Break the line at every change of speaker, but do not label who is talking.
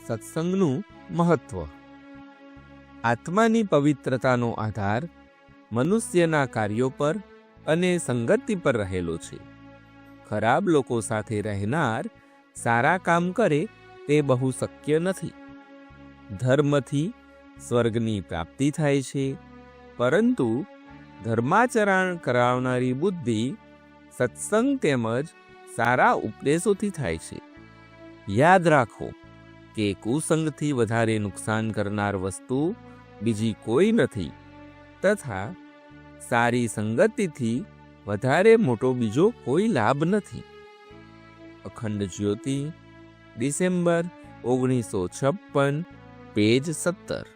સત્સંગનું મહત્વ. આત્માની પવિત્રતાનો આધાર મનુષ્યના કાર્યો પર અને સંગતિ પર રહેલો છે. ખરાબ લોકો સાથે રહેનાર સારા કામ કરે તે બહુ શક્ય નથી. ધર્મથી સ્વર્ગની પ્રાપ્તિ થાય છે, પરંતુ ધર્માચરણ કરાવનારી બુદ્ધિ સત્સંગ તેમજ સારા ઉપદેશોથી થાય છે. યાદ રાખો કે કુસંગથી વધારે નુકસાન કરનાર વસ્તુ બીજી કોઈ નથી, તથા સારી સંગતિથી વધારે મોટો બીજો કોઈ લાભ નથી. અખંડ જ્યોતિ, ડિસેમ્બર 1956, પેજ 17.